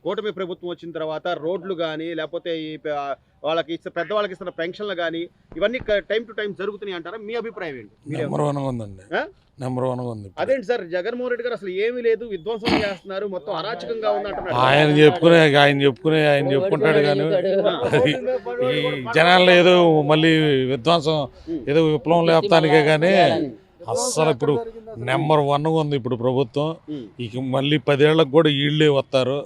కూటమి ప్రభుత్వం వచ్చిన తర్వాత రోడ్లు గానీ, లేపోతే ఈ వాళ్ళకి పెద్దవాళ్ళకి ఇస్తున్న పెన్షన్లు గానీ, ఇవన్నీ టైం టు టైం జరుగుతున్నాయి అంటారా? మీ అభిప్రాయం ఏంటి? నెంబర్ 1 ఉందండి. నెంబర్ 1 ఉంది. అదేంటి సార్, జగన్మోహన్ రెడ్డి గారు అసలు ఏమీ లేదు, విధ్వంసం చేస్తున్నారు, మొత్తం అరాచకంగా ఉందంటున్నారు. ఆయన చెప్పుకుంటాడు కానీ ఈ జనాల్లో ఏదో మళ్ళీ విధ్వంసం ఏదో విప్లవం లేపటానికే కానీ అస్సలు ఇప్పుడు నెంబర్ 1 ఉంది ఇప్పుడు ప్రభుత్వం. ఇక మళ్ళీ 10 ఏళ్లకు కూడా వీళ్ళే వస్తారు,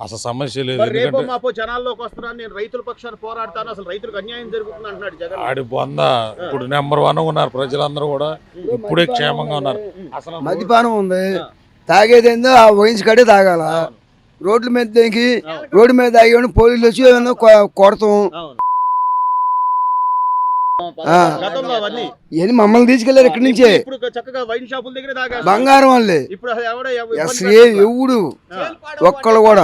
అసలు సమస్య లేదు. రేపు మాపో జనాల్లోకి వస్తున్నాను, నేను రైతుల పక్షాన్ని పోరాడతాను, అసలు రైతులకు అన్యాయం జరుగుతుంది అంటున్నాడు జగన్. ఆడి బొంద ఇప్పుడు నెంబర్ 1 ఉన్నారు ప్రజలందరూ కూడా, ఇప్పుడే క్షేమంగా ఉన్నారు. అసలు మద్యపానం ఉంది, తాగేది ఏందో ఆ వయసు కడే తాగాల. రోడ్ల మీద దిగి రోడ్డు మీద తాగేవాడిని పోలీసులు వచ్చి కొడతాం. ఏది మమ్మల్ని తీసుకెళ్లారు ఇక్కడి నుంచే, బంగారం వాళ్ళే. ఎవడు ఒక్కళ్ళు కూడా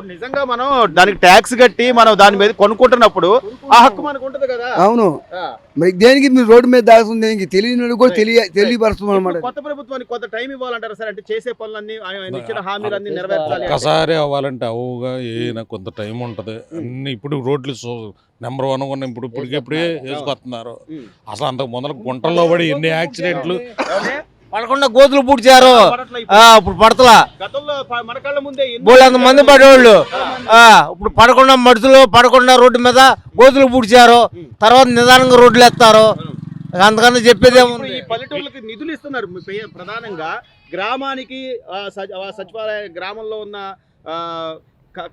నిజంగా మనం దానికి ట్యాక్స్ కట్టి మనం దాని మీద కొనుక్కుంటున్నప్పుడు ఆ హక్కు మనకు ఉంటది కదా. అవును, మరి దేనికి మీరు రోడ్డు మీద దాగుతుంది, దేనికి తెలియని కూడా తెలియపరుస్తుంది అనమాట. కొత్త ప్రభుత్వానికి కొంత టైం ఇవ్వాలంటారు సార్, అంటే చేసే పనులన్నీ ఇచ్చిన హామీలన్నీ నెరవేర్చాలి. ఒక్కసారి అవ్వాలంటే అవుగా ఏనా కొంత టైం ఉంటది. అన్ని ఇప్పుడు రోడ్లు నెంబర్ 1 ఉన్న ఇప్పుడే వేసుకొస్తున్నారు. అసలు అంతకు ముందర గుంటల్లో పడి ఎన్ని యాక్సిడెంట్లు, పడకుండా గోతులు పూడ్చారు. ఇప్పుడు పడతలా బోళ్ళంత మంది పడేవాళ్ళు, ఇప్పుడు పడకుండా మడుతులు పడకుండా రోడ్డు మీద గోతులు పూడ్చారు. తర్వాత నిదానంగా రోడ్లు ఎత్తారు. అందుకని చెప్పేది ఈ పల్లెటూళ్ళకి నిధులు ఇస్తున్నారు ప్రధానంగా. గ్రామానికి సచివాలయ గ్రామంలో ఉన్న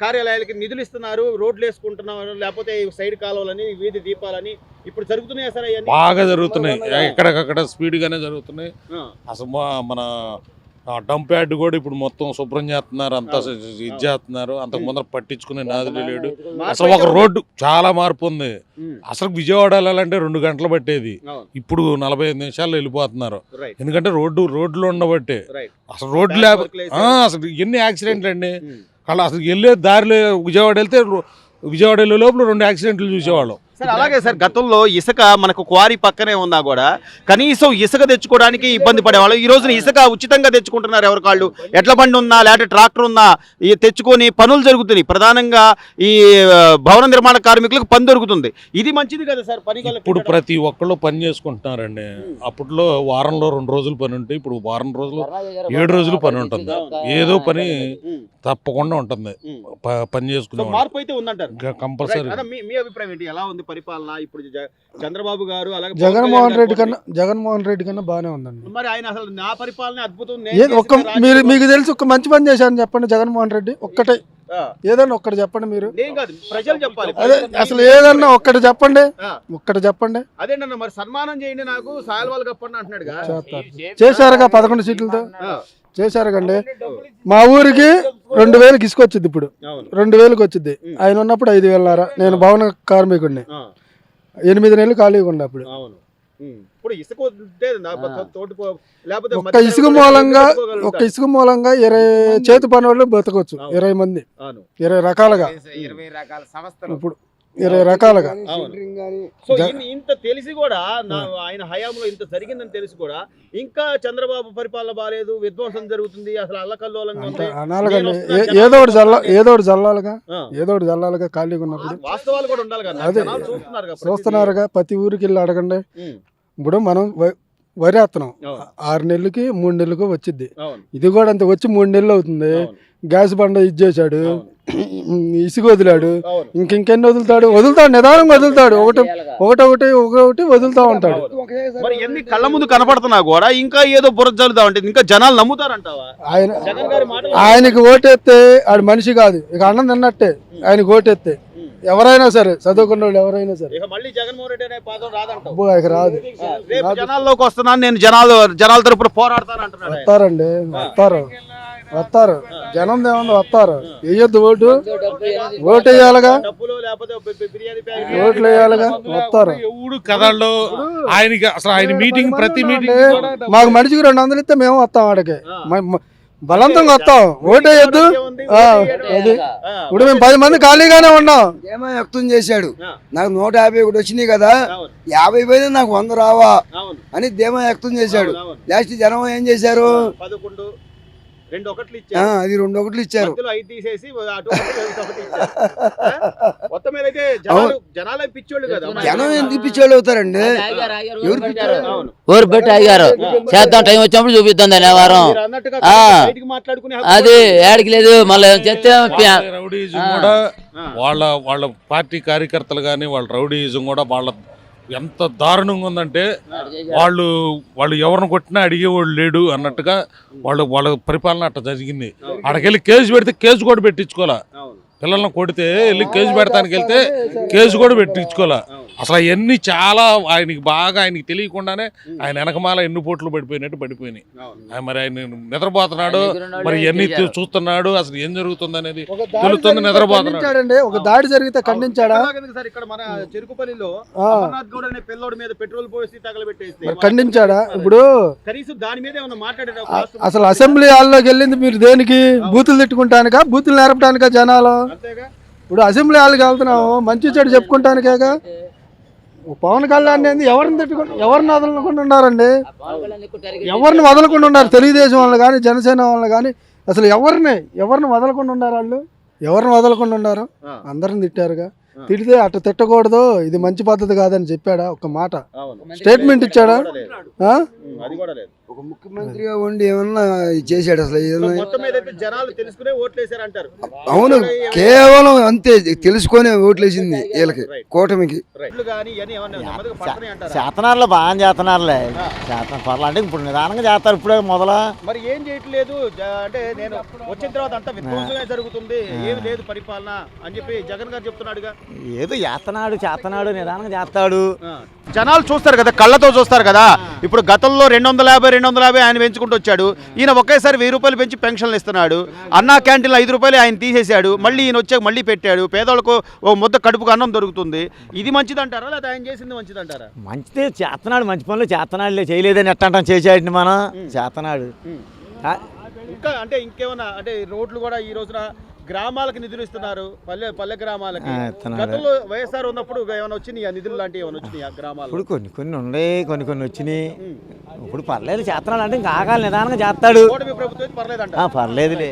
కార్యాలయాలకి నిధులు ఇస్తున్నారు, రోడ్లు వేసుకుంటున్నారు, లేకపోతే సైడ్ కాలువలని, వీధి దీపాలని. ఇప్పుడు జరుగుతున్నాయి సార్, బాగా జరుగుతున్నాయి, ఎక్కడికక్కడ స్పీడ్ గానే జరుగుతున్నాయి. అసలు మన డంప్ యార్డ్ కూడా ఇప్పుడు మొత్తం శుభ్రం చేస్తున్నారు, అంతా ఇది చేస్తున్నారు. అంతకు ముందర పట్టించుకునే నాదులు లేడు. అసలు ఒక రోడ్డు చాలా మార్పు ఉంది. అసలు విజయవాడ వెళ్ళాలంటే 2 గంటలు పట్టేది, ఇప్పుడు 45 నిమిషాల్లో వెళ్ళిపోతున్నారు. ఎందుకంటే రోడ్లు ఉండబట్టే. అసలు రోడ్లు అసలు ఎన్ని యాక్సిడెంట్లు అండి. అసలు వెళ్ళే దారిలో విజయవాడ వెళ్తే విజయవాడ వెళ్ళే లోపల 2 యాక్సిడెంట్లు చూసేవాళ్ళం. సార్ అలాగే సార్, గతంలో ఇసుక మనకు క్వారీ పక్కనే ఉన్నా కూడా కనీసం ఇసుక తెచ్చుకోవడానికి ఇబ్బంది పడేవాళ్ళు. ఈ రోజున ఇసుక ఉచితంగా తెచ్చుకుంటున్నారు. ఎవరి కాళ్ళు ఎడ్ల బండి ఉన్నా లేకపోతే ట్రాక్టర్ ఉన్నా తెచ్చుకొని పనులు జరుగుతున్నాయి. ప్రధానంగా ఈ భవన నిర్మాణ కార్మికులకు పని దొరుకుతుంది. ఇది మంచిది కదా సార్. పని ఇప్పుడు ప్రతి ఒక్కళ్ళు పని చేసుకుంటున్నారండి. అప్పట్లో వారంలో 2 రోజులు పని ఉంటే ఇప్పుడు వారం రోజులు 7 రోజులు పని ఉంటుంది. ఏదో పని తప్పకుండా ఉంటుంది, పని చేసుకునే మార్పు అయితే ఉందంటారు కంపల్సరీ. మీ అభిప్రాయం ఏంటి, ఎలా ఉంది పరిపాలన? ఇప్పుడు చంద్రబాబు గారు అలాగే జగన్మోహన్ రెడ్డి కన్నా బాగానే ఉందండి. మరి ఆయన అసలు నా పరిపాలన అద్భుతం, మీకు తెలిసి ఒక మంచి పని చేశారని చెప్పండి జగన్మోహన్ రెడ్డి. ఒక్కటే ఏదన్నా ఒక్కటి చెప్పండి మీరు. ప్రజలు చెప్పాలి. అదే అసలు ఏదన్నా ఒక్కటి చెప్పండి, ఒక్కటి చెప్పండి. అదేంటన్నా మరి సన్మానం చేయండి, నాకు సాయల్వాలు కప్పండి అంటున్నాడు. చేశారుగా 11 సీట్లతో చేశారు కండి. మా ఊరికి 2000కి ఇసుకొచ్చింది, ఇప్పుడు 2000కి వచ్చింది. ఆయన ఉన్నప్పుడు 5,500. నేను భవన కార్మికుడిని, 8 నెలలు ఖాళీగా ఉండే అప్పుడు. ఒక్క ఇసుక మూలంగా 20 చేతి పని వాళ్ళు బతకొచ్చు. 20 మంది 20 రకాలుగా, ఇప్పుడు 20 రకాలుగా. సో ఇంత తెలిసి కూడా ఆయన హయాంలో ఇంత జరిగిందని తెలిసి కూడా ఇంకా చంద్రబాబు పరిపాలన బాగాలేదు, విధ్వంసం జరుగుతుంది, అసలు అల్లకల్లోలంగా అనాలకండి. ఏదో ఒకటి జల్లాలుగా ఖాళీగా ఉన్నప్పుడు. వాస్తవాలు కూడా ఉండాలి కదా. అదే చూస్తున్నారుగా, ప్రతి ఊరికి వెళ్ళి అడగండి. ఇప్పుడు మనం వరి వేస్తున్నాం, 6 నెలలకి 3 నెలలకు వచ్చింది. ఇది కూడా అంతే, వచ్చి 3 నెలలు అవుతుంది. గ్యాస్ బండ ఇచ్చేసాడు, ఇసుక వదిలాడు, ఇంకెన్ని వదులుతాడు, నిదానంగా వదులుతాడు. ఒకటి వదులుతా ఉంటాడు. మరి ఎన్ని కళ్ళ ముందు కనపడుతున్నా కూడా ఇంకా ఏదో బుర్ర జల్లుతా ఉంటుంది, ఇంకా జనాలు నమ్ముతారంటావా? ఆయనకి ఓటేస్తే ఆడు మనిషి కాదు, ఇక అన్నం తిన్నట్టే. ఆయనకి ఓటేస్తే ఎవరైనా సరే, చదువుకున్న వాళ్ళు ఎవరైనా సరే, మళ్ళీ జగన్మోహన్ రెడ్డి అనే పదం రాదంటావు. రాదు. జనాల్లోకి వస్తున్నాను, నేను జనాల తరపున పోరాడతాను అంటున్నాడు. వస్తారు జనం ఏముంది, వస్తారు. వేయొద్దు ఓటు వేయాలిగా, ఓట్లు వేయాలిగా, వస్తారు. కథల్లో ఆయనకి అసలు ఆయన మీటింగ్ ప్రతి మీటింగ్ మాకు మనిషికి 200 ఇస్తే మేము వస్తాం ఆడికి, బలవంతంగా వస్తాం. ఓటేయద్దు. అది ఇప్పుడు మేము 10 మంది ఖాళీగానే ఉన్నాం. ఏమో వ్యక్తం చేశాడు, నాకు 151 వచ్చినాయి కదా, 50 పోయినా నాకు 100 రావా అని ధీమా వ్యక్తం చేశాడు. లాస్ట్ జనం ఏం చేశారు, 2 ఒకట్లు ఇచ్చారు. అది 2 ఒకట్లు ఇచ్చారు. మధ్యలో 5 తీసేసి అటు ఒకటి ఇచ్చారు. మొత్తం మీద అయితే జనాలే పిచ్చోళ్ళు కదా. జనం ఎందుకు పిచ్చోళ్ళు అవుతారండి? ఎవరు పిచ్చోళ్ళు? అవును. ఊరు పెట్టి ఆగారు చేద్దాం టైం వచ్చినప్పుడు చూపిద్దాం దాని వ్యవహారం మీరు అన్నట్టుగా బయటికి మాట్లాడుకునే అది ఏడికి లేదు మళ్ళీ చెప్తే రౌడీయిజం కూడా వాళ్ళ పార్టీ కార్యకర్తలు కానీ వాళ్ళ రౌడీయిజం కూడా వాళ్ళ ఎంత దారుణంగా ఉందంటే వాళ్ళు ఎవరిని కొట్టినా అడిగేవాళ్ళు లేడు అన్నట్టుగా వాళ్ళ పరిపాలన అట్లా జరిగింది. అక్కడికెళ్ళి కేసు పెడితే కేసు కూడా పెట్టించుకోవాలా. పిల్లల్ని కొడితే వెళ్ళి కేసు పెడతానికి వెళ్తే కేసు కూడా పెట్టించుకోవాలా. అసలు అవన్నీ చాలా ఆయనకి తెలియకుండానే ఆయన వెనకమాల ఎన్ని పోట్లు పడిపోయినట్టు పడిపోయినాయి. మరి ఆయన నిద్రపోతున్నాడు, మరి ఎన్ని చూస్తున్నాడు, అసలు ఏం జరుగుతుంది అనేది తెలుస్తుంది. నిద్రపోతున్నాడు. ఒక దాడి జరిగితే ఖండించాడా? ఇక్కడ మన చెరుకుపల్లిలో అమర్నాథ్ గౌడ్ అనే పిల్లోడి మీద పెట్రోల్ పోసి తగలబెట్టేస్తే ఖండించాడా? ఇప్పుడు కనీసం దాని మీద ఏమన్నా మాట్లాడారు? అసలు అసెంబ్లీ హాల్లోకి వెళ్ళింది మీరు దేనికి? బూతులు తిట్టుకుంటానికా, బూతులు నేర్పడానికా జనాలు? ఇప్పుడు అసెంబ్లీ హాల్కి వెళ్తున్నాము మంచి చెడు చెప్పుకుంటానికేగా. పవన్ కళ్యాణ్ అనేది ఎవరిని వదలకుండా ఉన్నారండి? ఎవరిని వదలకుండా ఉన్నారు? తెలుగుదేశం వాళ్ళు కానీ జనసేన వాళ్ళు కానీ అసలు ఎవరిని వదలకుండా ఉన్నారు? వాళ్ళు ఎవరిని వదలకుండా ఉన్నారు? అందరిని తిట్టారుగా. తిడితే అట్లా తిట్టకూడదు, ఇది మంచి పద్ధతి కాదని చెప్పాడా? ఒక మాట స్టేట్మెంట్ ఇచ్చాడా? ఒక ముఖ్యమంత్రిగా ఉండి ఏమన్నా చేశాడు? అసలు జనాలు తెలుసుకునే ఓట్లేసారంటారు. అవును, కేవలం అంతే తెలుసుకొని ఓట్లేసింది వీళ్ళకి, కూటమికి. చేతనారులే బాగా చేతనారులే పర్లా అంటే ఇప్పుడు నిదానంగా చేస్తారు. ఇప్పుడే మొదలా మరి ఏం చేయట్లేదు అంటే నేను వచ్చిన తర్వాత అంతా విధ్వంసమే జరుగుతుంది, ఏమి లేదు పరిపాలన అని చెప్పి జగన్ గారు చెప్తున్నాడుగా. ఏదో చేతనాడు నిదానంగా చేస్తాడు. జనాలు చూస్తారు కదా, కళ్ళతో చూస్తారు కదా. ఇప్పుడు గతంలో 250 ఆయన పెంచుకుంటూ వచ్చాడు. ఈయన ఒకేసారి 1000 రూపాయలు పెంచి పెన్షన్లు ఇస్తున్నాడు. అన్నా క్యాంటీన్లో 5 రూపాయలు ఆయన తీసేశాడు. మళ్ళీ ఈయన వచ్చాక మళ్ళీ పెట్టాడు. పేదవాళ్ళకు ఓ ముద్ద కడుపుకు అన్నం దొరుకుతుంది. ఇది మంచిదంటారా లేదా ఆయన చేసింది మంచిదంటారా? మంచిదే, చేతనాడు, మంచి పనులు చేతనాడులే. చేయలేదని ఎట్టంటాం, చేసేయండి మనం చేతనాడు. ఇంకా అంటే ఇంకేమన్నా అంటే రోడ్లు కూడా ఈ రోజున గ్రామాలకు నిధులు ఇస్తున్నారు, పల్లె గ్రామాలకి. గతంలో వైఎస్ఆర్ ఉన్నప్పుడు ఏమైనా వచ్చినాయి నిధులు లాంటివి ఏమైనా వచ్చినాయి గ్రామాలు? ఇప్పుడు కొన్ని ఉన్నాయి, కొన్ని వచ్చినాయి. ఇప్పుడు పర్లేదు చేతనాడు అంటే ఇంకా ఆగాలి, నిదానంగా చేస్తాడు. ప్రభుత్వం పర్లేదంట. పర్లేదులే.